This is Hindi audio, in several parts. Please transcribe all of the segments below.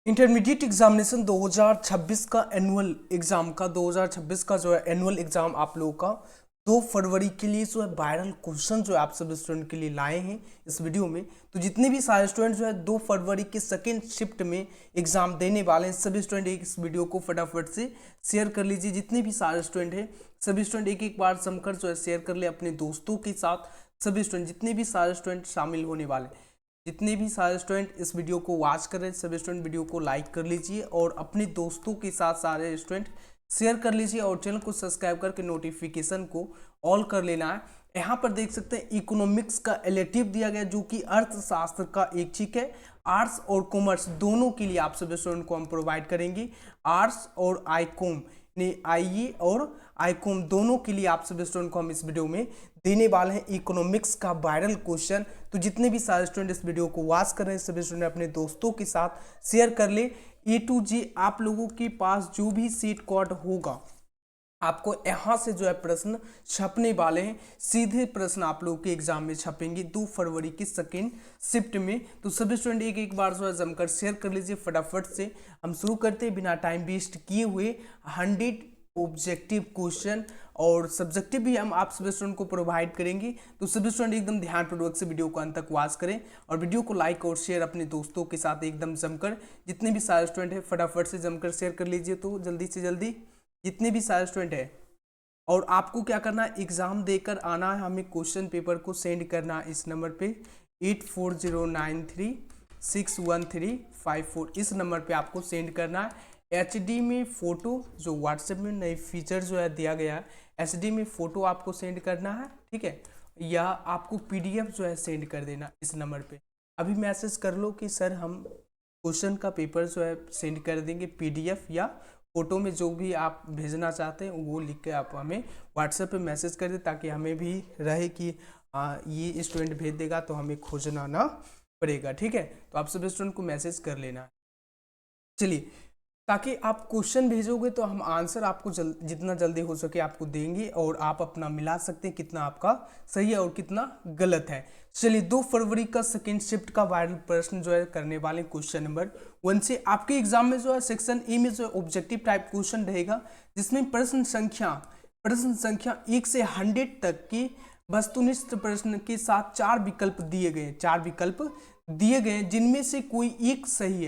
इंटरमीडिएट एग्जामिनेशन 2026 का एनुअल एग्जाम का 2026 का जो है एनुअल एग्जाम आप लोगों का 2 फरवरी के लिए जो है वायरल क्वेश्चन जो है आप सब स्टूडेंट के लिए लाए हैं इस वीडियो में। तो जितने भी सारे स्टूडेंट जो है 2 फरवरी के सेकेंड शिफ्ट में एग्जाम देने वाले हैं सभी स्टूडेंट एक इस वीडियो को फटाफट से शेयर कर लीजिए। जितने भी सारे स्टूडेंट हैं सभी स्टूडेंट एक एक बार जमकर जो है शेयर कर ले अपने दोस्तों के साथ। सभी स्टूडेंट जितने भी सारे स्टूडेंट शामिल होने वाले जितने भी सारे स्टूडेंट इस वीडियो को वॉच कर रहे हैं सभी स्टूडेंट वीडियो को लाइक कर लीजिए और अपने दोस्तों के साथ सारे स्टूडेंट शेयर कर लीजिए और चैनल को सब्सक्राइब करके नोटिफिकेशन को ऑल कर लेना है। यहाँ पर देख सकते हैं इकोनॉमिक्स का एलिटिव दिया गया जो कि अर्थशास्त्र का ऐच्छिक है। आर्ट्स और कॉमर्स दोनों के लिए आप सभी स्टूडेंट को हम प्रोवाइड करेंगे। आर्ट्स और आईकॉम ने आईई और आईकॉम दोनों के लिए आप सभी स्टूडेंट को हम इस वीडियो में देने वाले हैं इकोनॉमिक्स का वायरल क्वेश्चन। तो जितने भी सारे स्टूडेंट इस वीडियो को वॉच कर रहे हैं सभी स्टूडेंट अपने दोस्तों के साथ शेयर कर ले। ए टू जी आप लोगों के पास जो भी सीट कोड होगा आपको यहाँ से जो है प्रश्न छपने वाले हैं। सीधे प्रश्न आप लोगों के एग्जाम में छपेंगे 2 फरवरी की सेकेंड शिफ्ट में। तो सभी स्टूडेंट एक एक बार जो है जमकर शेयर कर लीजिए फटाफट से। हम शुरू करते हैं बिना टाइम वेस्ट किए हुए। 100 ऑब्जेक्टिव क्वेश्चन और सब्जेक्टिव भी हम आप सभी स्टूडेंट को प्रोवाइड करेंगे। तो सभी स्टूडेंट एकदम ध्यानपूर्वक से वीडियो को अंत तक वॉच करें और वीडियो को लाइक और शेयर अपने दोस्तों के साथ एकदम जमकर। जितने भी सारे स्टूडेंट हैं फटाफट से जमकर शेयर कर लीजिए। तो जल्दी से जल्दी जितने भी सारे स्टूडेंट है और आपको क्या करना है एग्जाम देकर आना है। हमें क्वेश्चन पेपर को सेंड करना है इस नंबर पे 8409361354 इस नंबर पे आपको सेंड करना है। एचडी में फ़ोटो जो व्हाट्सएप में नई फीचर जो है दिया गया है एचडी में फ़ोटो आपको सेंड करना है, ठीक है, या आपको पीडीएफ जो है सेंड कर देना इस नंबर पे। अभी मैसेज कर लो कि सर हम क्वेश्चन का पेपर जो है सेंड कर देंगे पीडीएफ या फोटो में जो भी आप भेजना चाहते हैं वो लिख के आप हमें व्हाट्सएप पे मैसेज कर दें ताकि हमें भी रहे कि ये स्टूडेंट भेज देगा तो हमें खोजना ना पड़ेगा, ठीक है। तो आप सभी स्टूडेंट को मैसेज कर लेना। चलिए ताकि आप क्वेश्चन भेजोगे तो हम आंसर आपको जितना जल्दी हो सके आपको देंगे और आप अपना मिला सकते हैं कितना आपका सही है और कितना गलत है। चलिए 2 फरवरी का सेकेंड शिफ्ट का वायरल प्रश्न जो है करने वाले क्वेश्चन नंबर 1 से आपके एग्जाम में जो है सेक्शन ए में जो ऑब्जेक्टिव टाइप क्वेश्चन रहेगा जिसमें प्रश्न संख्या 1 से 100 तक की वस्तुनिष्ठ प्रश्न के साथ 4 विकल्प दिए गए जिनमें से कोई एक सही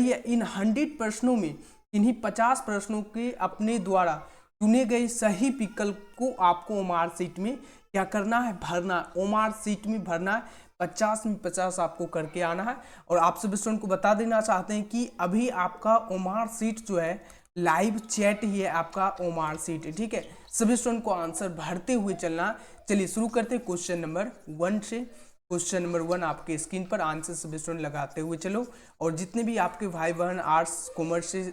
है इन 100 प्रश्नों में इन्हीं 50 प्रश्नों के अपने द्वारा चुने गए सही विकल्प को आपको ओमार सीट में क्या करना है भरना। ओमार सीट में भरना है 50 में 50 आपको करके आना है। और आप सभी स्टूडेंट को बता देना चाहते हैं कि अभी आपका ओमार सीट जो है लाइव चैट ही है आपका ओमार सीट, ठीक है। सभी स्टूडेंट को आंसर भरते हुए चलना। चलिए शुरू करते हैं क्वेश्चन नंबर 1 से। क्वेश्चन नंबर 1 आपके स्क्रीन पर आंसर सभी स्टूडेंट लगाते हुए चलो। और जितने भी आपके भाई बहन आर्ट्स कॉमर्स से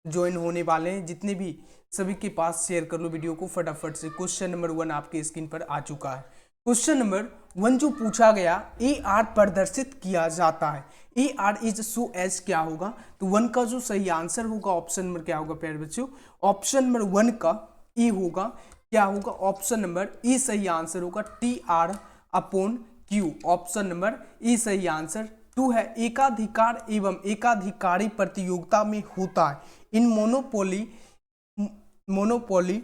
ज्वाइन होने वाले हैं जितने भी सभी के पास शेयर कर लो वीडियो को फटाफट से। क्वेश्चन नंबर 1 आपके स्क्रीन पर आ चुका है। क्वेश्चन नंबर 1 जो पूछा गया ए आर प्रदर्शित किया जाता है। A R is so as क्या होगा। तो 1 का जो सही आंसर होगा ऑप्शन नंबर क्या होगा प्यारे बच्चों, ऑप्शन नंबर 1 का ई होगा। क्या होगा ऑप्शन नंबर ई सही आंसर होगा T R upon Q. Option number ई सही आंसर 2 है। एकाधिकार एवं एकाधिकारी प्रतियोगिता में होता है in monopoly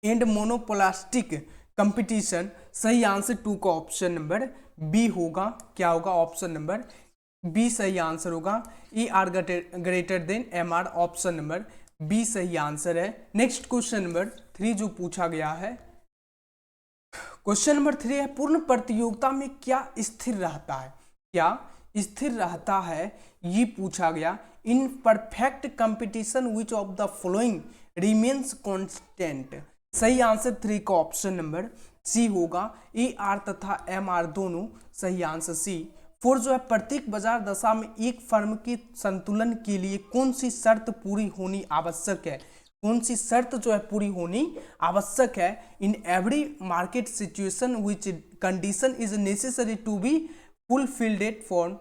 and monopolistic competition. सही आंसर 2 का ऑप्शन नंबर बी होगा। क्या होगा ऑप्शन नंबर बी सही आंसर होगा। E R greater than M R option number B सही आंसर है। नेक्स्ट क्वेश्चन नंबर 3 जो पूछा गया है क्वेश्चन नंबर 3 है पूर्ण प्रतियोगिता में क्या स्थिर रहता है। क्या स्थिर रहता है ये पूछा गया। In perfect competition which of the following remains constant. सही आंसर 3 का ऑप्शन नंबर सी होगा। ए आर तथा एम आर दोनों सही आंसर सी। 4 जो है प्रत्येक बाजार दशा में एक फर्म के संतुलन के लिए कौन सी शर्त पूरी होनी आवश्यक है। कौन सी शर्त जो है पूरी होनी आवश्यक है। In every market situation which condition is necessary to be fulfilled for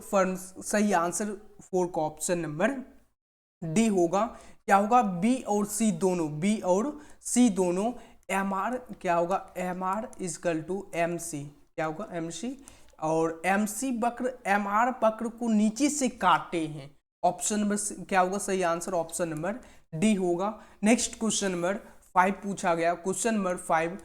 firms. सही आंसर 4 का ऑप्शन नंबर डी होगा। क्या होगा बी और सी दोनों एम आर क्या होगा M R is equal to M C. क्या होगा एम सी और MC वक्र MR वक्र को नीचे से काटे हैं। ऑप्शन नंबर क्या होगा सही आंसर, ऑप्शन नंबर डी होगा। नेक्स्ट क्वेश्चन नंबर 5 पूछा गया। क्वेश्चन नंबर 5,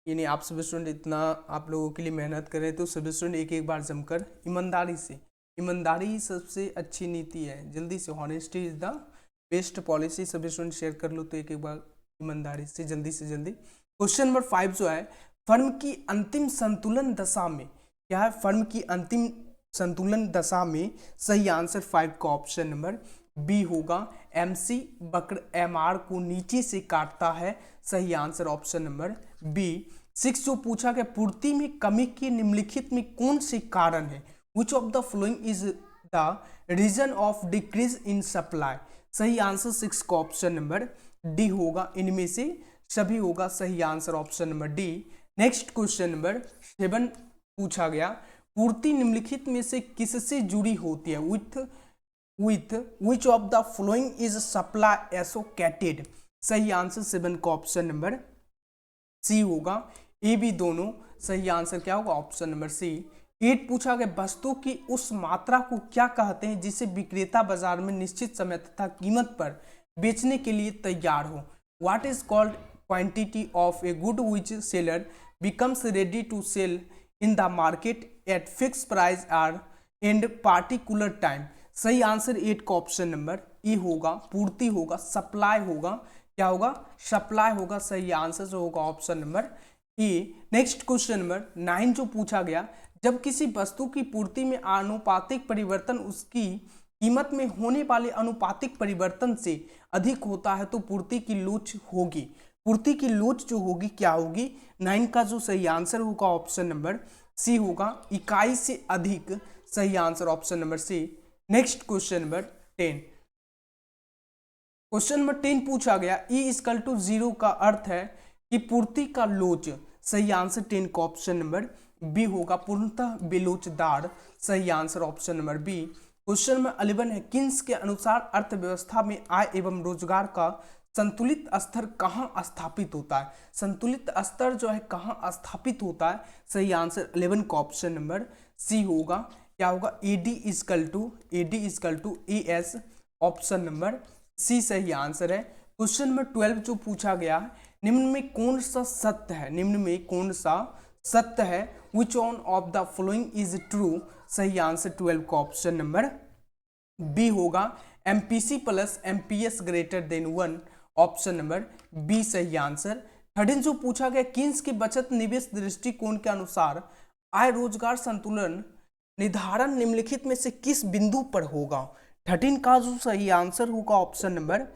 यानी आप सभी स्टूडेंट इतना आप लोगों के लिए मेहनत कर रहे हैं तो सभी स्टूडेंट एक एक बार जमकर ईमानदारी से, ईमानदारी ही सबसे अच्छी नीति है, जल्दी से, honesty is the best policy. सभी स्टूडेंट शेयर कर लो तो एक एक बार ईमानदारी से जल्दी से जल्दी। क्वेश्चन नंबर 5 जो है, फर्म की अंतिम संतुलन दशा में क्या है, फर्म की अंतिम संतुलन दशा में सही आंसर 5 का ऑप्शन नंबर बी होगा। MC वक्र MR को नीचे से काटता है, सही आंसर ऑप्शन नंबर बी। 6 जो पूछा गया, पूर्ति में कमी के निम्नलिखित में कौन से कारण है, which of the following is the reason of decrease in supply, सही आंसर 6 का ऑप्शन नंबर डी होगा, इनमें से सभी होगा, सही answer option number D. Next question number 7 पूछा गया, पूर्ति निम्नलिखित में से किससे जुड़ी होती है, with which of the following is supply associated, सही आंसर 7 का ऑप्शन नंबर सी होगा, ए बी दोनों, सही आंसर क्या होगा, ऑप्शन नंबर सी। 8 पूछा गया, वस्तु की उस मात्रा को क्या कहते हैं जिसे विक्रेता बाजार में निश्चित समय तथा कीमत पर बेचने के लिए तैयार हो, what is called quantity of a good which seller becomes ready to sell in the market at fix price or and particular time, सही आंसर 8 का ऑप्शन नंबर ई होगा, पूर्ति होगा, सप्लाई होगा, क्या होगा, सप्लाई होगा, सही आंसर जो होगा ऑप्शन नंबर ई। नेक्स्ट क्वेश्चन नंबर 9 जो पूछा गया, जब किसी वस्तु की पूर्ति में आनुपातिक परिवर्तन उसकी कीमत में होने वाले अनुपातिक परिवर्तन से अधिक होता है तो पूर्ति की लोच होगी, पूर्ति की लोच जो होगी क्या होगी, 9 का जो सही आंसर होगा ऑप्शन नंबर सी होगा, इकाई से अधिक, सही answer option number C. Next question number 10, question number 10 पूछा गया, E=0 का अर्थ है कि पूर्ति का लोच, सही आंसर 10 का ऑप्शन नंबर बी होगा, पूर्णतः बेलोचदार, सही answer option number B. Question number 11 है, किन्स के अनुसार अर्थव्यवस्था में आय एवं रोजगार का संतुलित स्तर कहाँ स्थापित होता है, संतुलित स्तर जो है कहाँ स्थापित होता है, सही आंसर 11 का ऑप्शन नंबर सी होगा, क्या होगा, AD=AS, ऑप्शन नंबर सी सही आंसर है। क्वेश्चन नंबर 12 जो पूछा गया है, निम्न में कौन सा सत्य है, निम्न में कौन सा सत्य है, which one of the following is true, सही आंसर 12 का ऑप्शन नंबर बी होगा, MPC plus MPS greater than 1, option number B सही आंसर। 13 जो पूछा गया, किन्स के बचत निवेश दृष्टिकोण के अनुसार आय रोजगार संतुलन निर्धारण निम्नलिखित में से किस बिंदु पर होगा, 13 का जो सही आंसर होगा ऑप्शन नंबर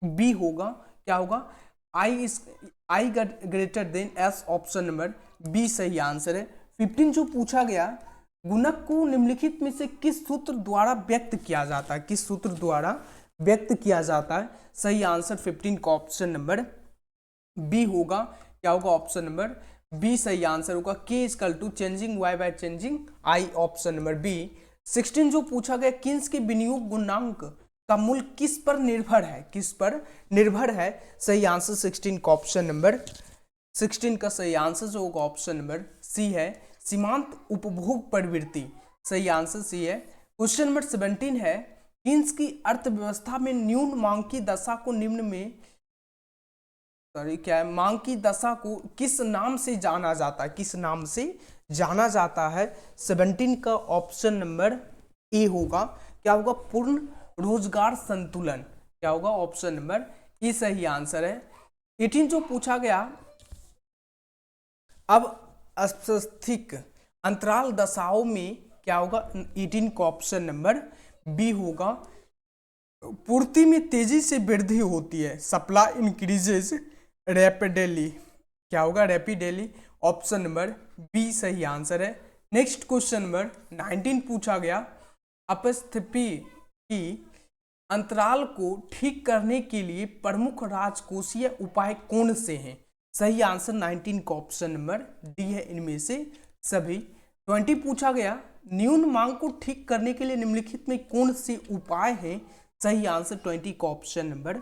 बी होगा, क्या होगा, I greater than S, option number B सही आंसर है। 15 जो पूछा गया, गुणक को निम्नलिखित में से किस सूत्र द्वारा व्यक्त किया जाता है, किस सूत्र द्वारा व्यक्त किया जाता है, सही आंसर 15 का ऑप्शन नंबर बी होगा, क्या होगा, ऑप्शन नंबर बी सही आंसर होगा, K= changing y by changing I, option number B. 16 जो पूछा गया, किन्स के विनियोग गुणांक का मूल्य किस पर निर्भर है, किस पर निर्भर है, सही आंसर 16 का ऑप्शन नंबर 16 का सही आंसर जो होगा ऑप्शन नंबर सी है, सीमांत उपभोग प्रवृत्ति, सही आंसर सी है। क्वेश्चन नंबर 17 है, किन्स की अर्थव्यवस्था में न्यून मांग की दशा को निम्न में क्या है, मांग की दशा को किस नाम से जाना जाता है, किस नाम से जाना जाता है, 17 का ऑप्शन नंबर ए होगा, क्या होगा, पूर्ण रोजगार संतुलन, क्या होगा, ऑप्शन नंबर ए सही आंसर है। 18 जो पूछा गया, अब अस्थिक अंतराल दशाओं में क्या होगा, 18 का ऑप्शन नंबर बी होगा, पूर्ति में तेजी से वृद्धि होती है, सप्लाई इंक्रीजेज रैपिडली, क्या होगा, रैपिडली, ऑप्शन नंबर बी सही आंसर है। नेक्स्ट क्वेश्चन नंबर 19 पूछा गया, अपस्थिति की अंतराल को ठीक करने के लिए प्रमुख राजकोषीय उपाय कौन से हैं, सही आंसर 19 का ऑप्शन नंबर डी है, इनमें से सभी। 20 पूछा गया, न्यून मांग को ठीक करने के लिए निम्नलिखित में कौन से उपाय हैं, सही आंसर 20 का ऑप्शन नंबर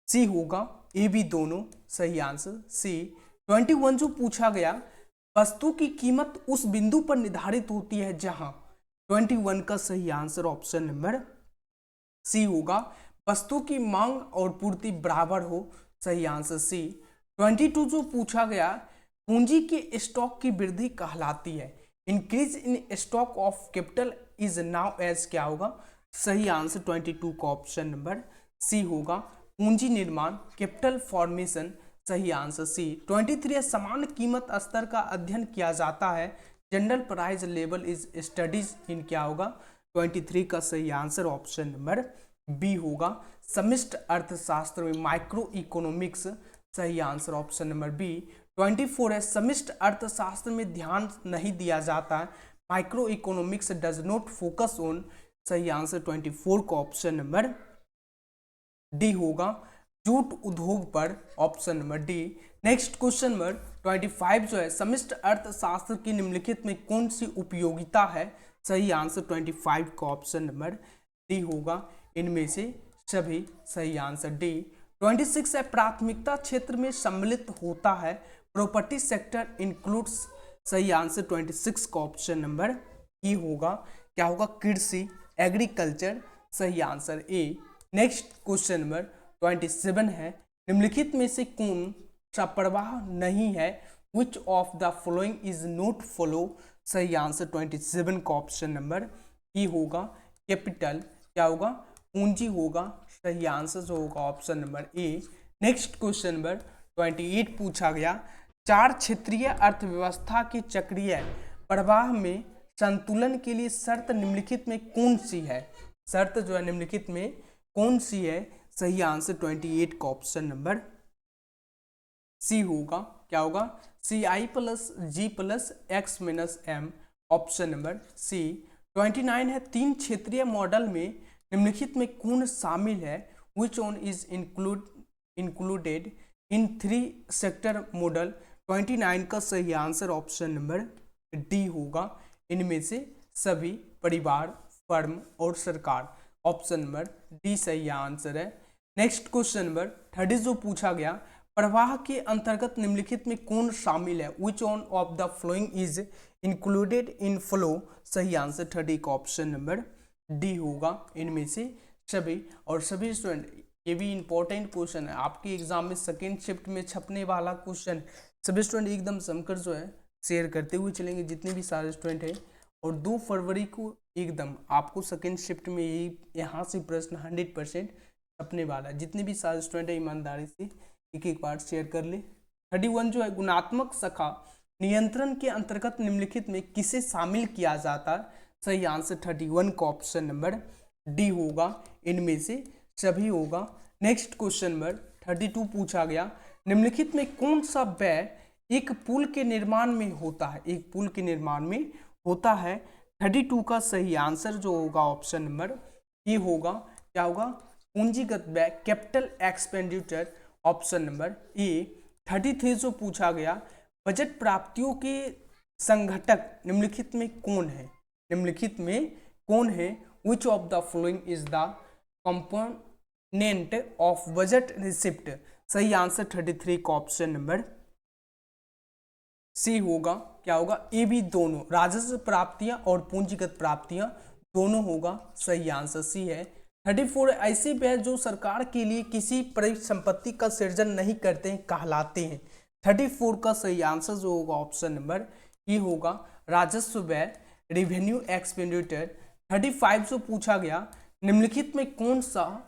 सी होगा, ए बी दोनों, सही आंसर सी। 21 जो पूछा गया, वस्तु की कीमत उस बिंदु पर निर्धारित होती है जहां 21 का सही आंसर ऑप्शन नंबर सी होगा। वस्तु की मांग और पूर्ति बराबर हो, सही आंसर सी। 22 जो पूछा गया, पूंजी के स्टॉक की वृद्धि कहलाती है। Increase in stock of capital is known as क्या होगा, सही आंसर 22 का ऑप्शन नंबर सी होगा। पूंजी निर्माण, कैपिटल फॉर्मेशन, सही आंसर सी। 23 समान कीमत स्तर का अध्ययन किया जाता है। General price level is studies in क्या होगा, 23 का सही आंसर ऑप्शन नंबर बी होगा। समष्टि अर्थशास्त्र में माइक्रो इकोनॉमिक्स, सही आंसर ऑप्शन नंबर बी। 24 है, समष्टि अर्थशास्त्र में ध्यान नहीं दिया जाता है। Micro economics does not focus on, सही आंसर 24 का ऑप्शन नंबर डी होगा। जूट उद्योग पर, option number D. Next question number 25 जो है, समष्टि अर्थशास्त्र की निम्नलिखित में कौन सी उपयोगिता है, सही आंसर 25 का ऑप्शन नंबर डी होगा। इनमें से सभी, सही आंसर डी। 26 है, प्राथमिकता क्षेत्र में सम्मिलित होता है। प्रॉपर्टी सेक्टर इंक्लूड्स, सही आंसर 26 का ऑप्शन नंबर ई होगा। क्या होगा, कृषि, एग्रीकल्चर, सही answer A. Next question number 27 है, निम्नलिखित में से कौन सा प्रवाह नहीं है, which of the following is not follow, सही आंसर 27 का ऑप्शन नंबर ई होगा। कैपिटल, क्या होगा, पूंजी होगा, सही आंसर जो होगा ऑप्शन नंबर ए। नेक्स्ट क्वेश्चन नंबर 28 पूछा गया, चार क्षेत्रीय अर्थव्यवस्था के चक्रीय प्रवाह में संतुलन के लिए शर्त निम्नलिखित में कौन सी है, शर्त जो है निम्नलिखित में कौन सी है, सही आंसर 28 का ऑप्शन नंबर सी होगा। क्या होगा, C I plus G plus X minus M, option number C. 29 है, तीन क्षेत्रीय मॉडल में निम्नलिखित में कौन शामिल है, which one is included in three sector model. 29 का सही आंसर ऑप्शन नंबर डी होगा। इनमें से सभी, परिवार, फर्म और सरकार, ऑप्शन नंबर डी सही आंसर है। नेक्स्ट क्वेश्चन नंबर 30 जो पूछा गया, प्रवाह के अंतर्गत निम्नलिखित में कौन शामिल है, which one of the following is included in flow, सही आंसर 30 का ऑप्शन नंबर डी होगा। इनमें से सभी, और सभी स्टूडेंट, ये भी इंपॉर्टेंट क्वेश्चन है आपके एग्जाम में सेकेंड शिफ्ट में छपने वाला क्वेश्चन। सभी स्टूडेंट एकदम जमकर जो है शेयर करते हुए चलेंगे, जितने भी सारे स्टूडेंट हैं। और 2 फरवरी को एकदम आपको सेकेंड शिफ्ट में यही यहाँ से प्रश्न 100% छपने वाला है। जितने भी सारे स्टूडेंट है ईमानदारी से एक बार शेयर कर ले। 31 जो है, गुणात्मक शाखा नियंत्रण के अंतर्गत निम्नलिखित में किसे शामिल किया जाता है, सही आंसर 31 का ऑप्शन नंबर डी होगा। इनमें से सभी होगा। नेक्स्ट क्वेश्चन नंबर 32 पूछा गया, निम्नलिखित में कौन सा व्यय एक पुल के निर्माण में होता है, एक पुल के निर्माण में होता है। 32 का सही आंसर जो होगा ऑप्शन नंबर ए होगा। क्या होगा, पूंजीगत व्यय, कैपिटल एक्सपेंडिचर, ऑप्शन नंबर ए। 33 जो पूछा गया, बजट प्राप्तियों के संघटक निम्नलिखित में कौन है, निम्नलिखित में कौन है, which of the following is the component of budget receipt, सही आंसर 33 का ऑप्शन नंबर सी होगा। क्या होगा, ए बी दोनों, राजस्व प्राप्तियां और पूंजीगत प्राप्तियां दोनों होगा, सही आंसर सी है। 34 ऐसे व्यय जो सरकार के लिए किसी परिसंपत्ति का सृजन नहीं करते हैं कहलाते हैं। 34 का सही आंसर जो होगा ऑप्शन नंबर ई होगा, राजस्व व्यय, रेवेन्यू एक्सपेंडिचर। 35 जो पूछा गया, निम्नलिखित में कौन सा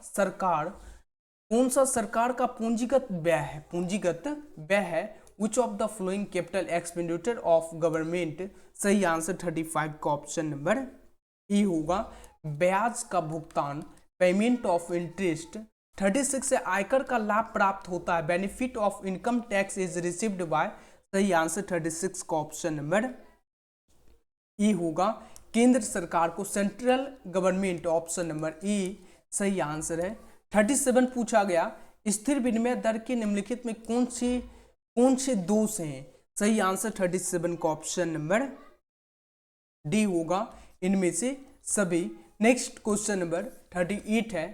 सरकार का पूंजीगत व्यय है, पूंजीगत व्यय है, which of the flowing capital expenditure of government, सही आंसर 35 का ऑप्शन नंबर ई होगा। ब्याज का भुगतान, पेमेंट ऑफ इंटरेस्ट। 36 से आयकर का लाभ प्राप्त होता है, benefit of income tax is received by, सही आंसर 36 का ऑप्शन नंबर ई होगा। केंद्र सरकार को, सेंट्रल गवर्नमेंट, ऑप्शन नंबर ई सही आंसर है। 37 पूछा गया, स्थिर विनिमय दर के निम्नलिखित में कौन से दोष हैं, सही आंसर 37 का ऑप्शन नंबर डी होगा। इनमें से सभी। नेक्स्ट क्वेश्चन नंबर 38 है,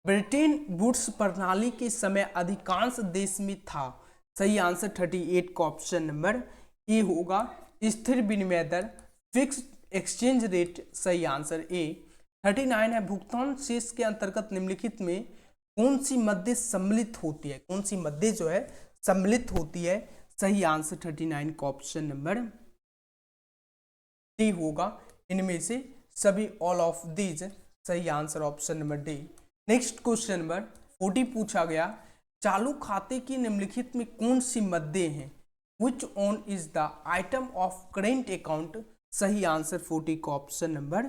ब्रिटेन वुड्स प्रणाली के समय अधिकांश देश में था, सही आंसर 38 का ऑप्शन नंबर ए होगा स्थिर विनिमय दर, फिक्स एक्सचेंज रेट, सही आंसर ए। 39 है भुगतान शेष के अंतर्गत निम्नलिखित में कौन सी मध्य सम्मिलित होती है, कौन सी मध्य जो है सम्मिलित होती है, सही आंसर 39 का ऑप्शन नंबर डी होगा, इनमें से सभी, ऑल ऑफ दीज, सही answer option number D. Next question number 40 पूछा गया, चालू खाते की निम्नलिखित में कौन सी मध्य हैं, which one is the item of current account, सही आंसर 40 का ऑप्शन नंबर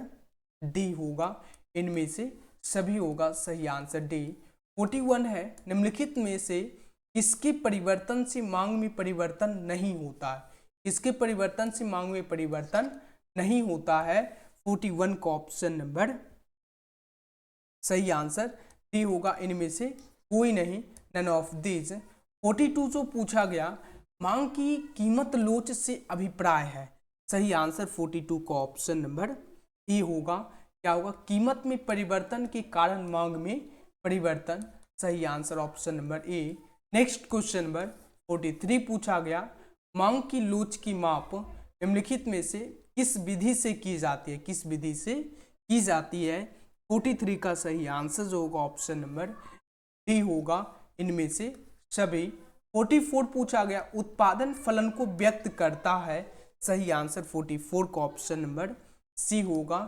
डी होगा, इनमें से सभी होगा, सही आंसर डी। 41 है निम्नलिखित में से किसके परिवर्तन से मांग में परिवर्तन नहीं होता है, किसके परिवर्तन से मांग में परिवर्तन नहीं होता है, 41 का ऑप्शन नंबर सही आंसर डी होगा, इनमें से कोई नहीं, नन ऑफ दीज। 42 जो पूछा गया, मांग की कीमत लोच से अभिप्राय है, सही आंसर 42 का ऑप्शन नंबर ए होगा, क्या होगा, कीमत में परिवर्तन के कारण मांग में परिवर्तन, सही आंसर ऑप्शन नंबर ए। नेक्स्ट क्वेश्चन नंबर 43 पूछा गया, मांग की लोच की माप निम्नलिखित में से किस विधि से की जाती है, किस विधि से की जाती है, 43 का सही आंसर जो होगा ऑप्शन नंबर डी होगा, इनमें से सभी। 44 पूछा गया, उत्पादन फलन को व्यक्त करता है, सही आंसर 44 का ऑप्शन नंबर सी होगा,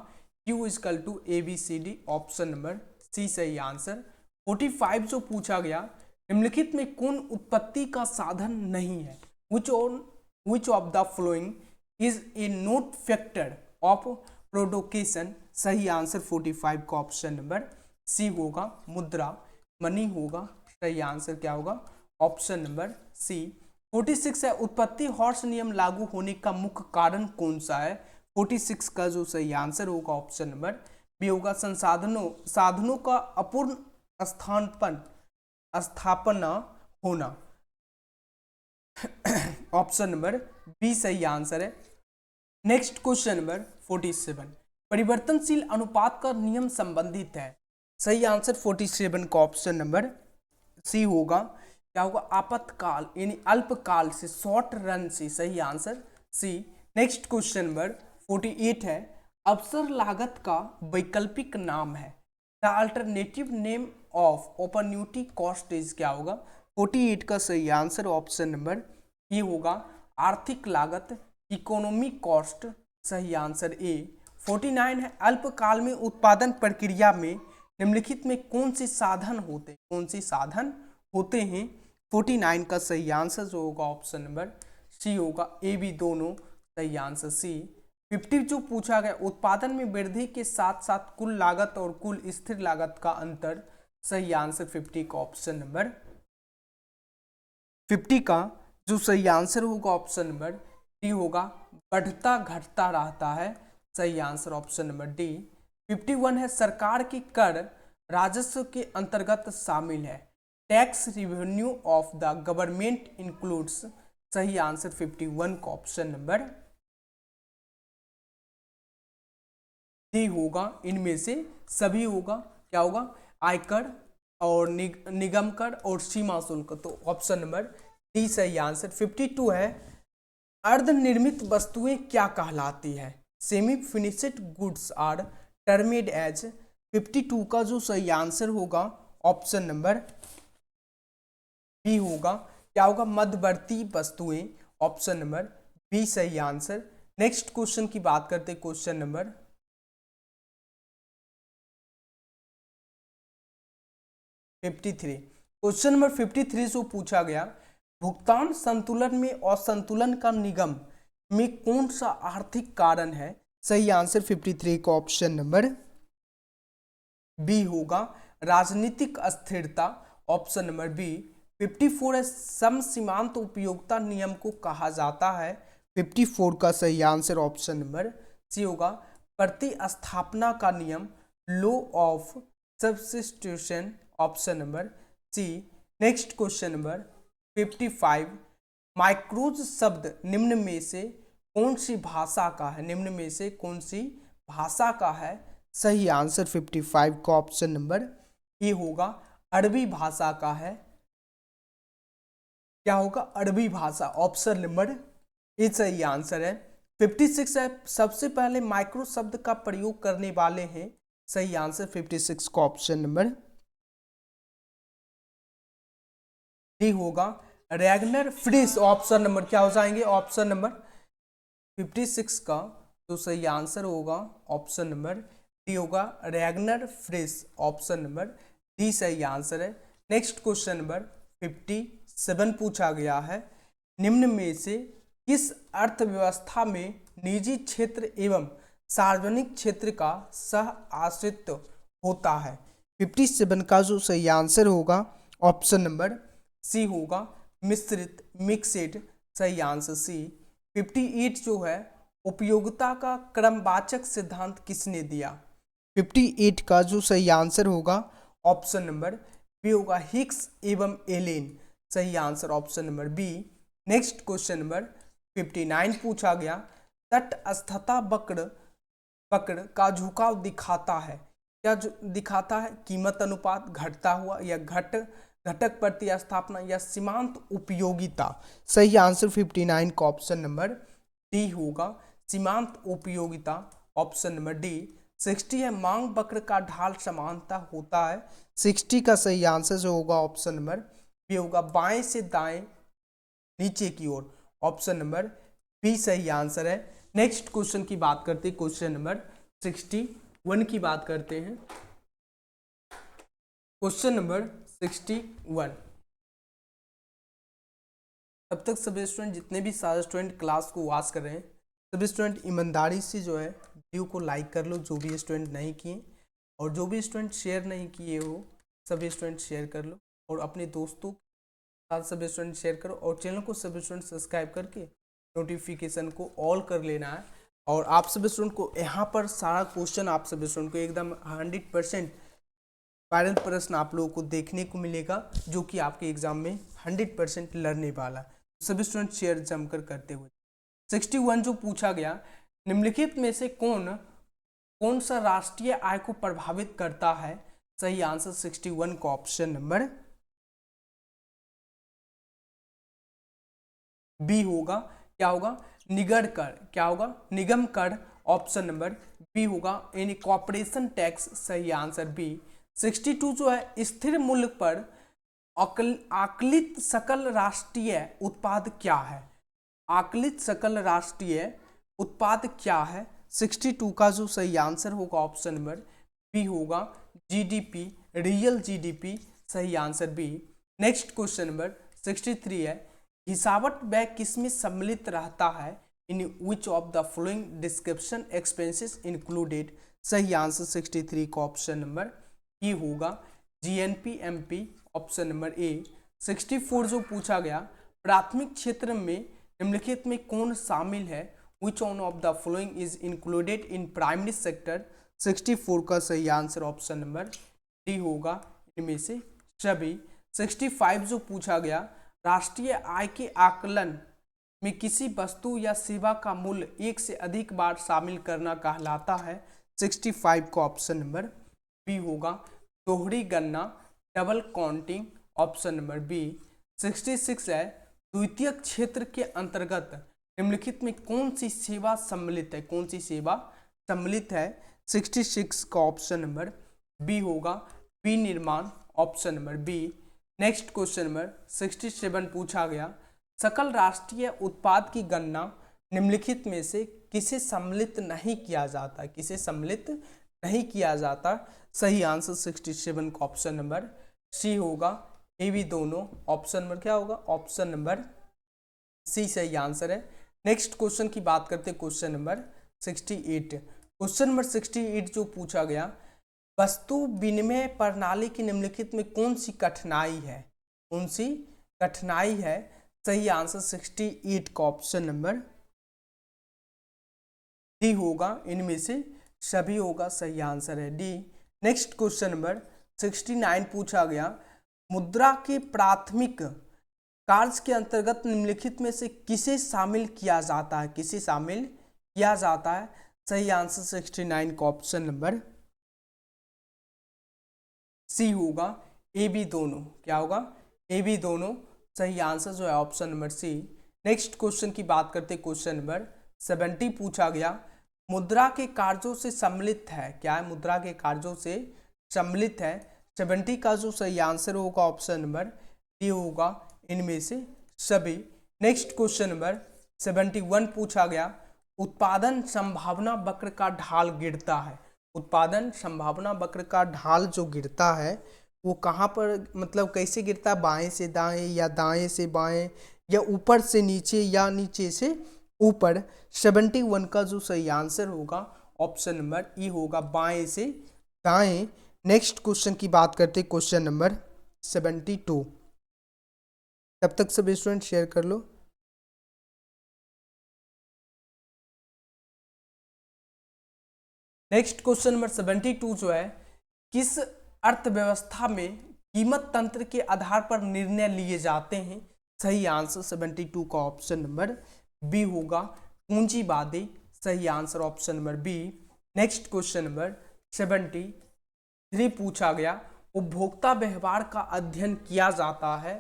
Q equal to ABCD, option number C सही आंसर। 45 जो पूछा गया, निम्नलिखित में कौन उत्पत्ति का साधन नहीं है, which of the following is a not factor of production, सही आंसर 45 का ऑप्शन नंबर सी होगा, मुद्रा, मनी होगा, सही आंसर क्या होगा, ऑप्शन नंबर सी। 46 है उत्पत्ति हॉर्स नियम लागू होने का मुख्य कारण कौन सा है, 46 का जो सही आंसर होगा ऑप्शन नंबर बी होगा, साधनों का अपूर्ण स्थापना होना, ऑप्शन नंबर बी सही आंसर है। नेक्स्ट क्वेश्चन नंबर 47, परिवर्तनशील अनुपात का नियम संबंधित है, सही आंसर 47 का ऑप्शन नंबर सी होगा, क्या होगा, आपातकाल यानी अल्पकाल से, शॉर्ट रन से, सही answer C. Next question number 48 है, अवसर लागत का वैकल्पिक नाम है, the alternative name of opportunity cost is, क्या होगा, 48 का सही आंसर ऑप्शन नंबर ए होगा, आर्थिक लागत, इकोनॉमिक कॉस्ट, सही आंसर ए। 49 है अल्पकाल में उत्पादन प्रक्रिया में निम्नलिखित में कौन से साधन होते, कौन से साधन होते हैं, 49 का सही आंसर जो होगा ऑप्शन नंबर सी होगा, ए बी दोनों, सही आंसर सी। 50 जो पूछा गया, उत्पादन में वृद्धि के साथ साथ कुल लागत और कुल स्थिर लागत का अंतर, सही आंसर 50 का ऑप्शन नंबर 50 का जो सही आंसर होगा ऑप्शन नंबर डी होगा, बढ़ता घटता रहता है, सही आंसर ऑप्शन नंबर डी। 51 है सरकार के कर राजस्व के अंतर्गत शामिल है, tax revenue of the government includes, सही आंसर 51 का ऑप्शन नंबर डी होगा, इनमें से सभी होगा, क्या होगा, आयकर और निगम कर और सीमा शुल्क, तो ऑप्शन नंबर डी सही आंसर। 52 है अर्धनिर्मित वस्तुएं क्या कहलाती है, semi finished goods are termed as, 52 का जो सही आंसर होगा ऑप्शन नंबर बी होगा, क्या होगा, मध्यवर्ती वस्तुएं, ऑप्शन नंबर बी सही आंसर। नेक्स्ट क्वेश्चन की बात करते हैं, क्वेश्चन नंबर 53। क्वेश्चन नंबर 53 जो पूछा गया, भुगतान संतुलन में असंतुलन का निगम में कौन सा आर्थिक कारण है, सही आंसर 53 का ऑप्शन नंबर बी होगा, राजनीतिक अस्थिरता, ऑप्शन नंबर बी। 54 है सम सीमांत उपयोगिता नियम को कहा जाता है, 54 का सही आंसर ऑप्शन नंबर सी होगा, प्रतिस्थापना का नियम, law of substitution, option number C. Next question number 55, माइक्रोज शब्द निम्न में से कौन सी भाषा का है, निम्न में से कौन सी भाषा का है, सही आंसर 55 का ऑप्शन नंबर ए होगा, अरबी भाषा का है, क्या होगा, अरबी भाषा, ऑप्शन नंबर ये सही आंसर है। 56 है, सबसे पहले माइक्रो शब्द का प्रयोग करने वाले हैं। सही आंसर 56 का ऑप्शन नंबर डी होगा। रैगनर फ्रिश ऑप्शन नंबर क्या हो जाएंगे, ऑप्शन नंबर 56 का तो सही आंसर होगा ऑप्शन नंबर डी होगा, रैगनर फ्रिश ऑप्शन नंबर डी सही आंसर है। नेक्स्ट क्वेश्चन नंबर 57 पूछा गया है, निम्न में से किस अर्थव्यवस्था में निजी क्षेत्र एवं सार्वजनिक क्षेत्र का सह आश्रित्व होता है। 57 का जो सही आंसर होगा ऑप्शन नंबर सी होगा, मिश्रित, मिक्सेड, सही आंसर सी। 58 जो है, उपयोगिता का क्रमवाचक सिद्धांत किसने दिया। 58 का जो सही आंसर होगा ऑप्शन नंबर बी होगा, हिक्स एवं एलेन, सही answer option number B. Next question number 59 पूछा गया, तटस्थता वक्र का झुकाव दिखाता है, क्या दिखाता है, कीमत अनुपात घटता हुआ या घटक प्रतिस्थापना या सीमांत उपयोगिता। सही आंसर 59 का ऑप्शन नंबर डी होगा, सीमांत उपयोगिता ऑप्शन नंबर डी। 60 है, मांग वक्र का ढाल समानता होता है। 60 का सही आंसर जो होगा ऑप्शन नंबर बी होगा, बाएं से दाएं नीचे की ओर, ऑप्शन नंबर बी सही आंसर है। नेक्स्ट क्वेश्चन की बात करते हैं, क्वेश्चन नंबर 61 की बात करते हैं। Question number 61। तब तक सभी स्टूडेंट, जितने भी सारे स्टूडेंट क्लास को वॉच कर रहे हैं, सभी स्टूडेंट ईमानदारी से जो है वीडियो को लाइक कर लो, जो भी स्टूडेंट नहीं किए, और जो भी स्टूडेंट शेयर नहीं किए हो सभी स्टूडेंट शेयर कर लो, और अपने दोस्तों के साथ सभी स्टूडेंट शेयर करो, और चैनल को सभी स्टूडेंट सब्सक्राइब करके नोटिफिकेशन को ऑल कर लेना है। और आप सभी स्टूडेंट को यहाँ पर सारा क्वेश्चन आप सभी स्टूडेंट को एकदम 100% वायरल प्रश्न आप लोगों को देखने को मिलेगा, जो कि आपके एग्जाम में 100% लड़ने वाला है। सभी स्टूडेंट शेयर जमकर करते हुए। 61 जो पूछा गया, निम्नलिखित में से कौन सा राष्ट्रीय आय को प्रभावित करता है। सही आंसर 61 का ऑप्शन नंबर बी होगा, क्या होगा, निगम कर, क्या होगा, निगम कर, ऑप्शन नंबर बी होगा, यानी कॉर्पोरेशन टैक्स, सही आंसर बी। 62 जो है, स्थिर मूल्य पर आकलित सकल राष्ट्रीय उत्पाद क्या है। आकलित सकल राष्ट्रीय उत्पाद क्या है। 62 का जो सही आंसर होगा ऑप्शन नंबर बी होगा, जीडीपी, रियल जीडीपी, सही answer B. Next question number 63 है, हिसावट व्यय किसमें सम्मिलित रहता है। In which of the following description expenses included. सही आंसर 63 का ऑप्शन नंबर ई होगा, GNP MP, option number A. 64 जो पूछा गया, प्राथमिक क्षेत्र में निम्नलिखित में कौन शामिल है। Which one of the following is included in primary sector. 64 का सही आंसर ऑप्शन नंबर डी होगा, इनमें से सभी। 65 जो पूछा गया, राष्ट्रीय आय के आकलन में किसी वस्तु या सेवा का मूल्य एक से अधिक बार शामिल करना कहलाता है। 65 का ऑप्शन नंबर बी होगा, दोहरी गणना, double counting, option number B. 66 है, द्वितीय क्षेत्र के अंतर्गत निम्नलिखित में कौन सी सेवा सम्मिलित है, कौन सी सेवा सम्मिलित है। 66 का ऑप्शन नंबर बी होगा, विनिर्माण, option number B. Next question number 67 पूछा गया, सकल राष्ट्रीय उत्पाद की गणना निम्नलिखित में से किसे सम्मिलित नहीं किया जाता, किसे सम्मिलित नहीं किया जाता। सही आंसर 67 का ऑप्शन नंबर सी होगा, ए बी दोनों, ऑप्शन नंबर क्या होगा, ऑप्शन नंबर सी सही आंसर है। नेक्स्ट क्वेश्चन की बात करते हैं, क्वेश्चन नंबर 68। क्वेश्चन नंबर 68 जो पूछा गया, वस्तु विनिमय प्रणाली की निम्नलिखित में कौन सी कठिनाई है, कौन सी कठिनाई है। सही आंसर 68 का ऑप्शन नंबर डी होगा, इनमें से सभी होगा, सही आंसर है डी। नेक्स्ट क्वेश्चन नंबर 69 पूछा गया, मुद्रा के प्राथमिक कार्य के अंतर्गत निम्नलिखित में से किसे शामिल किया जाता है, किसे शामिल किया जाता है। सही आंसर 69 का ऑप्शन नंबर सी होगा, ए बी दोनों, क्या होगा, ए बी दोनों, सही आंसर जो है option number C. Next question की बात करते हैं, क्वेश्चन नंबर 70 पूछा गया, मुद्रा के कार्यों से सम्मिलित है, क्या है, मुद्रा के कार्यों से सम्मिलित है। 70 का जो सही आंसर होगा ऑप्शन नंबर डी होगा, इनमें से सभी। नेक्स्ट क्वेश्चन नंबर 71 पूछा गया, उत्पादन संभावना वक्र का ढाल गिरता है। उत्पादन संभावना वक्र का ढाल जो गिरता है वो कहाँ पर, मतलब कैसे गिरता है, बाएं से दाएं या दाएं से बाएं या ऊपर से नीचे या नीचे से ऊपर। 71 का जो सही आंसर होगा ऑप्शन नंबर ई होगा, बाएं से दाएं। नेक्स्ट क्वेश्चन की बात करते हैं, क्वेश्चन नंबर 72। तब तक सब स्टूडेंट शेयर कर लो। नेक्स्ट क्वेश्चन नंबर 72 जो है, किस अर्थव्यवस्था में कीमत तंत्र के आधार पर निर्णय लिए जाते हैं। सही आंसर 72 का ऑप्शन नंबर बी होगा, पूंजीवादी। सही answer option number B. Next question number 73 पूछा गया, उपभोक्ता व्यवहार का अध्ययन किया जाता है।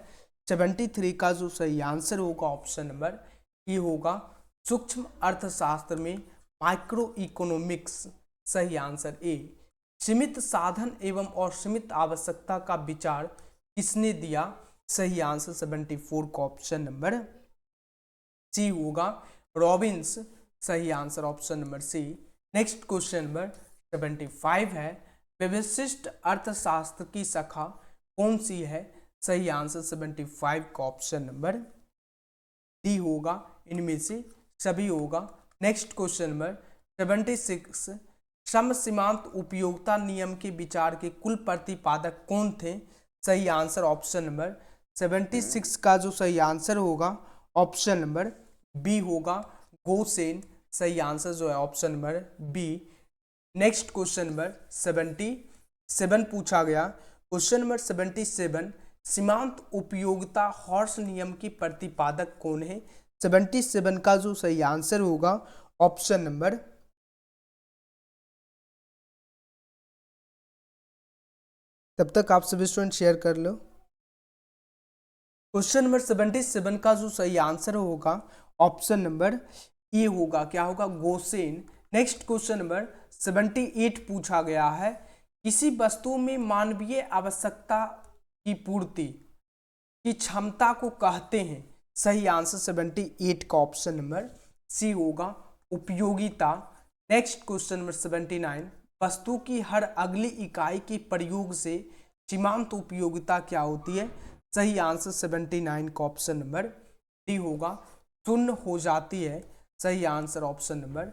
73 का जो सही आंसर होगा ऑप्शन नंबर ई होगा, सूक्ष्म अर्थशास्त्र में माइक्रो इकोनॉमिक्स। सही आंसर ए। सीमित साधन एवं असीमित आवश्यकता का विचार किसने दिया। सही आंसर 74 का ऑप्शन नंबर सी होगा, रॉबिन्स। सही answer option number C. Next question number 75 है, व्यवशिष्ट अर्थशास्त्र की शाखा कौन सी है। सही आंसर 75 का ऑप्शन नंबर डी होगा, इनमें से सभी होगा। नेक्स्ट क्वेश्चन नंबर 76, सम सीमांत उपयोगिता नियम के विचार के कुल प्रतिपादक कौन थे। सही आंसर ऑप्शन नंबर 76 का जो सही आंसर होगा ऑप्शन नंबर बी होगा, गोसेन। सही आंसर जो है option number B. Next question number 77 पूछा गया, क्वेश्चन नंबर 77, सीमांत उपयोगिता हॉर्स नियम की प्रतिपादक कौन है। 77 का जो सही आंसर होगा ऑप्शन नंबर, तब तक आप सभी स्टूडेंट शेयर कर लो। क्वेश्चन नंबर 77 का जो सही आंसर होगा ऑप्शन नंबर ए होगा, क्या होगा, गोसेन। नेक्स्ट क्वेश्चन नंबर 78 पूछा गया है, किसी वस्तु में मानवीय आवश्यकता की पूर्ति की क्षमता को कहते हैं। सही आंसर 78 का ऑप्शन नंबर सी होगा, उपयोगिता। नेक्स्ट क्वेश्चन नंबर 79, वस्तु की हर अगली इकाई के प्रयोग से सीमांत उपयोगिता क्या होती है। सही आंसर 79 का ऑप्शन नंबर डी होगा, शून्य हो जाती है। सही answer option number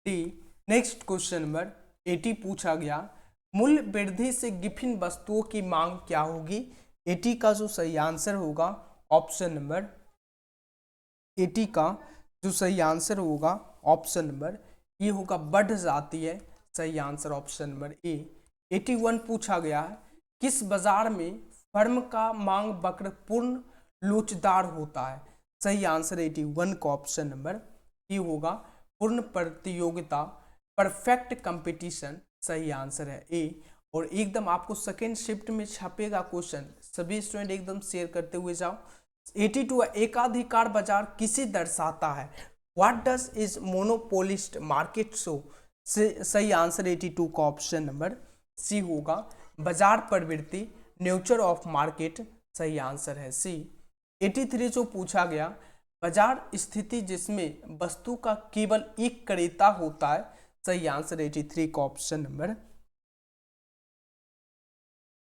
D. Next question number 80 पूछा गया, मूल्य वृद्धि से विभिन्न वस्तुओं की मांग क्या होगी। 80 का जो सही आंसर होगा ऑप्शन नंबर 80 का जो सही आंसर होगा ऑप्शन नंबर ये होगा, बढ़ जाती है। सही आंसर ऑप्शन नंबर ए। 81 पूछा गया है, किस बाजार में फर्म का मांग वक्र पूर्ण लोचदार होता है। सही आंसर 81 का ऑप्शन नंबर ई होगा, पूर्ण प्रतियोगिता, परफेक्ट कंपटीशन। सही आंसर है ए। और एकदम आपको सेकेंड शिफ्ट में छपेगा क्वेश्चन, सभी स्टूडेंट एकदम शेयर करते हुए जाओ। 82, एकाधिकार बाजार किसे दर्शाता है। What does is monopolist market show. सही आंसर 82 का ऑप्शन नंबर सी होगा, बाजार प्रवृत्ति, नेचर ऑफ मार्केट। सही आंसर है सी। 83 जो पूछा गया, बाजार स्थिति जिसमें वस्तु का केवल एक क्रेता होता है। सही आंसर 83 का ऑप्शन नंबर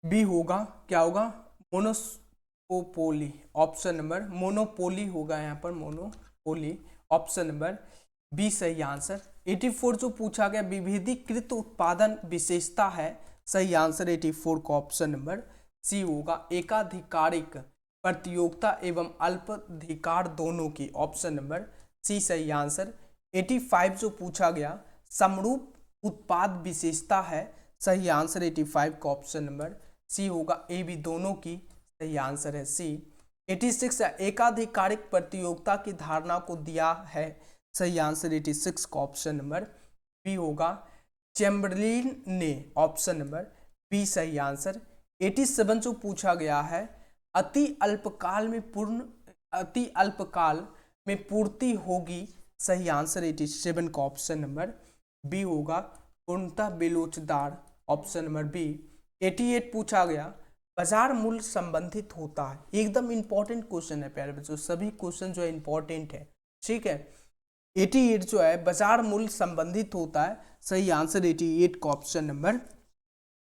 बी होगा, क्या होगा, मोनोपोली। ऑप्शन नंबर मोनोपोली होगा, यहाँ पर मोनोपोली। ऑप्शन नंबर बी सही आंसर। 84 जो पूछा गया, विभेदीकृत उत्पादन विशेषता है। सही आंसर 84 का ऑप्शन नंबर सी होगा, एकाधिकारिक प्रतियोगिता एवं अल्पाधिकार दोनों की। ऑप्शन नंबर सी सही आंसर। 85 जो पूछा गया, समरूप उत्पाद विशेषता है। सही आंसर 85 का ऑप्शन नंबर सी होगा, ए बी दोनों की। सही आंसर है सी। 86 एकाधिकारिक प्रतियोगिता की धारणा को दिया है। सही आंसर 86 का ऑप्शन नंबर बी होगा, चैम्बरलिन ने। ऑप्शन नंबर बी सही आंसर। 87 जो पूछा गया है, अति अल्पकाल में पूर्ति होगी। सही आंसर 87 का ऑप्शन नंबर बी होगा, पूर्णतः बेलोचदार, ऑप्शन नंबर बी। 88 पूछा गया, बाजार मूल्य संबंधित होता है। एकदम इंपॉर्टेंट क्वेश्चन है प्यारे बच्चों, सभी क्वेश्चन जो है इंपॉर्टेंट है, ठीक है। 88 जो है बाजार मूल्य संबंधित होता है। सही आंसर 88 का ऑप्शन नंबर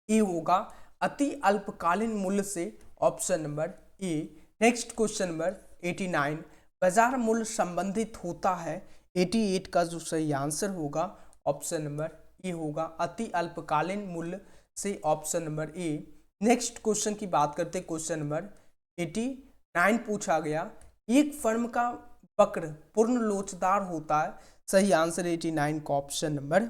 ए होगा, अति अल्पकालीन मूल्य से, ऑप्शन नंबर ए। नेक्स्ट क्वेश्चन नंबर 89, बाजार मूल्य संबंधित होता है। 88 का जो सही आंसर होगा ऑप्शन नंबर ए होगा, अति अल्पकालीन मूल्य से, ऑप्शन नंबर ए। नेक्स्ट क्वेश्चन की बात करते हैं, क्वेश्चन नंबर 89 पूछा गया, एक फर्म का वक्र पूर्ण लोचदार होता है। सही आंसर 89 का ऑप्शन नंबर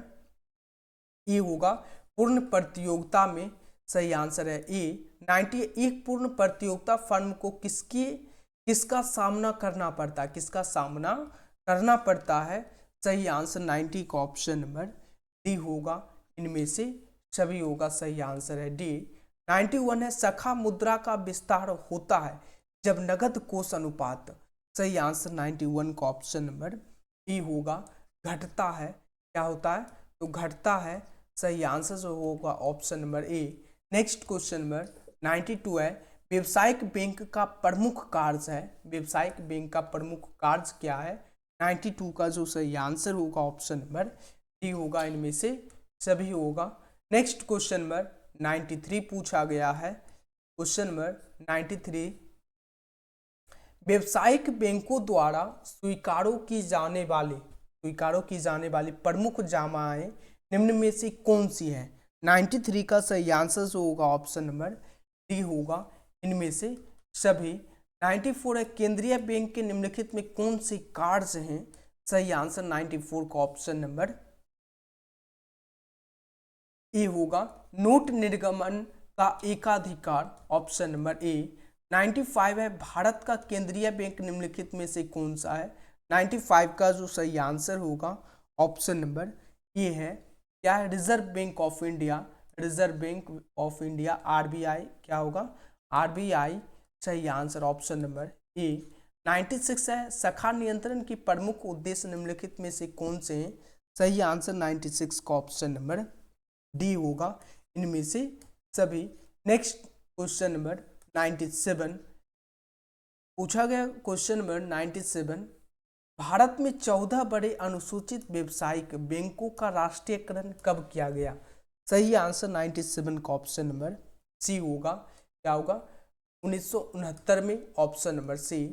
ए होगा, पूर्ण प्रतियोगिता में। सही आंसर है ए। 90, एक पूर्ण प्रतियोगिता फर्म को किसका सामना करना पड़ता है, किसका सामना करना पड़ता है। सही आंसर 90 का ऑप्शन नंबर डी होगा, इनमें से सभी होगा। सही आंसर है डी। 91 है, सखा मुद्रा का विस्तार होता है जब नगद कोष अनुपात। सही आंसर 91 का ऑप्शन नंबर ई होगा, घटता है। क्या होता है, तो घटता है। सही आंसर जो होगा ऑप्शन नंबर ए। नेक्स्ट क्वेश्चन नंबर 92 है, व्यवसायिक बैंक का प्रमुख कार्य है। व्यवसायिक बैंक का प्रमुख कार्य क्या है। 92 का जो सही आंसर होगा ऑप्शन नंबर डी होगा, इनमें से सभी होगा। नेक्स्ट क्वेश्चन नंबर 93 पूछा गया है। क्वेश्चन नंबर 93, व्यवसायिक बैंकों द्वारा स्वीकारों की जाने वाली प्रमुख जमाएं निम्न में से कौन सी है। 93 का सही आंसर जो होगा ऑप्शन नंबर डी होगा, इनमें से सभी। 94 है, केंद्रीय बैंक के निम्नलिखित में कौन से कार्य हैं। सही आंसर 94 का ऑप्शन नंबर ए होगा, नोट निर्गमन का एकाधिकार, ऑप्शन नंबर ए। 95 है, भारत का केंद्रीय बैंक निम्नलिखित में से कौन सा है। 95 का जो सही आंसर होगा ऑप्शन नंबर ए है, क्या है, reserve bank of India. Reserve bank of India, RBI, क्या होगा, आरबीआई। सही आंसर ऑप्शन नंबर ए। 96 है, शाखा नियंत्रण की प्रमुख उद्देश्य निम्नलिखित में से कौन से हैं। सही आंसर 96 का ऑप्शन नंबर डी होगा, इनमें से सभी। नेक्स्ट क्वेश्चन नंबर 97 पूछा गया, क्वेश्चन नंबर 97, भारत में 14 बड़े अनुसूचित व्यवसायिक बैंकों का राष्ट्रीयकरण कब किया गया। सही आंसर 97 का ऑप्शन नंबर सी होगा, क्या होगा, 1969 में, ऑप्शन नंबर सी।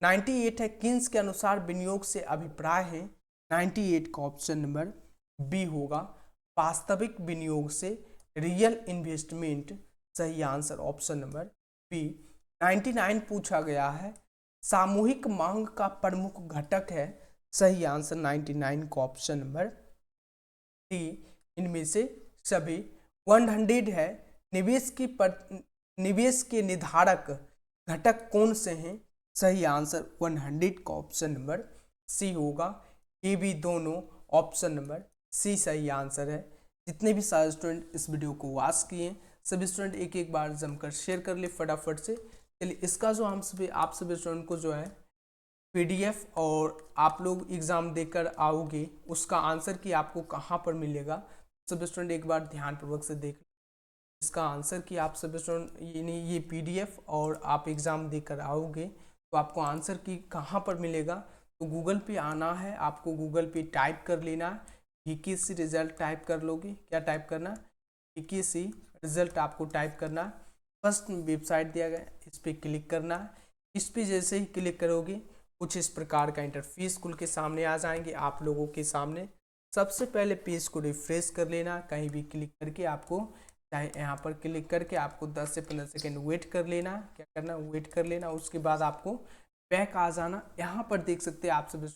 98 है, किन्स के अनुसार विनियोग से अभिप्राय है। 98 का ऑप्शन नंबर बी होगा, वास्तविक विनियोग से, रियल इन्वेस्टमेंट। सही आंसर ऑप्शन नंबर बी। 99 पूछा गया है, सामूहिक मांग का प्रमुख घटक है। सही आंसर 99 का ऑप्शन नंबर डी, इनमें से सभी। 100 है, निवेश के निर्धारक घटक कौन से हैं। सही आंसर 100 का ऑप्शन नंबर सी होगा, ए बी दोनों, ऑप्शन नंबर सी सही आंसर है। जितने भी सारे स्टूडेंट इस वीडियो को वॉच किए, सभी स्टूडेंट एक एक बार जमकर शेयर कर ले फटाफट से। चलिए, इसका जो आप सभी स्टूडेंट को जो है पीडीएफ और आप लोग एग्ज़ाम देकर आओगे, उसका आंसर की आपको कहाँ पर मिलेगा, सभी स्टूडेंट एक बार ध्यानपूर्वक से देख। इसका आंसर की आप सभी स्टूडेंट ये पीडीएफ और आप एग्ज़ाम देकर आओगे तो आपको आंसर की कहाँ पर मिलेगा, तो गूगल पे आना है, आपको गूगल पे टाइप कर लेना है, VKC रिजल्ट टाइप कर लोगे। क्या टाइप करना, VKC रिजल्ट आपको टाइप करना है। फर्स्ट वेबसाइट दिया गया, इस पर क्लिक करना है। इस पर जैसे ही क्लिक करोगे कुछ इस प्रकार का इंटरफेस खुल के सामने आ जाएंगे आप लोगों के सामने। सबसे पहले पेज को रिफ्रेश कर लेना, कहीं भी क्लिक करके आपको, चाहे यहाँ पर क्लिक करके आपको 10 से 15 सेकेंड वेट कर लेना। क्या करना, वेट कर लेना। उसके बाद आपको बैक आ जाना। यहाँ पर देख सकते हैं आप सब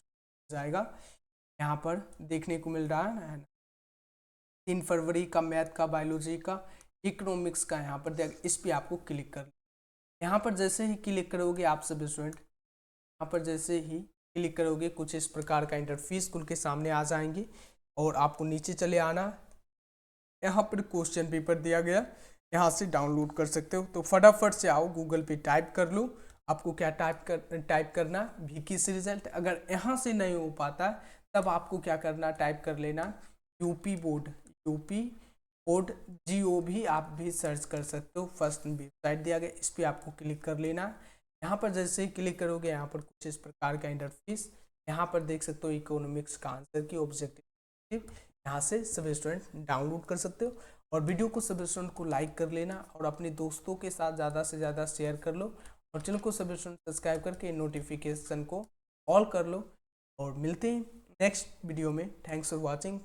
जाएगा, यहाँ पर देखने को मिल रहा है 3 फरवरी का मैथ का, बायोलॉजी का, इकोनॉमिक्स का, यहाँ पर इस पर आपको क्लिक कर। यहाँ पर जैसे ही क्लिक करोगे आप सभी स्टूडेंट, यहाँ पर जैसे ही क्लिक करोगे कुछ इस प्रकार का इंटरफेस खुल के सामने आ जाएंगे और आपको नीचे चले आना। यहाँ पर क्वेश्चन पेपर दिया गया, यहाँ से डाउनलोड कर सकते हो। तो फटाफट से आओ, गूगल पे टाइप कर लो आपको क्या टाइप करना वीकीसी रिजल्ट। अगर यहाँ से नहीं हो पाता तब आपको क्या करना, टाइप कर लेना UP board, UP board GOV आप भी सर्च कर सकते हो, फर्स्ट वेबसाइट दिया गया, इस पर आपको क्लिक कर लेना। यहाँ पर जैसे ही क्लिक करोगे यहाँ पर कुछ इस प्रकार का इंटरफेस, यहाँ पर देख सकते हो इकोनॉमिक्स का आंसर की ऑब्जेक्टिव, यहाँ से सभी स्टूडेंट डाउनलोड कर सकते हो। और वीडियो को सभी स्टूडेंट को लाइक कर लेना और अपने दोस्तों के साथ ज़्यादा से ज़्यादा शेयर कर लो, और चैनल को सभी स्टूडेंट सब्सक्राइब करके नोटिफिकेशन को ऑल कर लो। और मिलते हैं नेक्स्ट वीडियो में। Thanks for watching.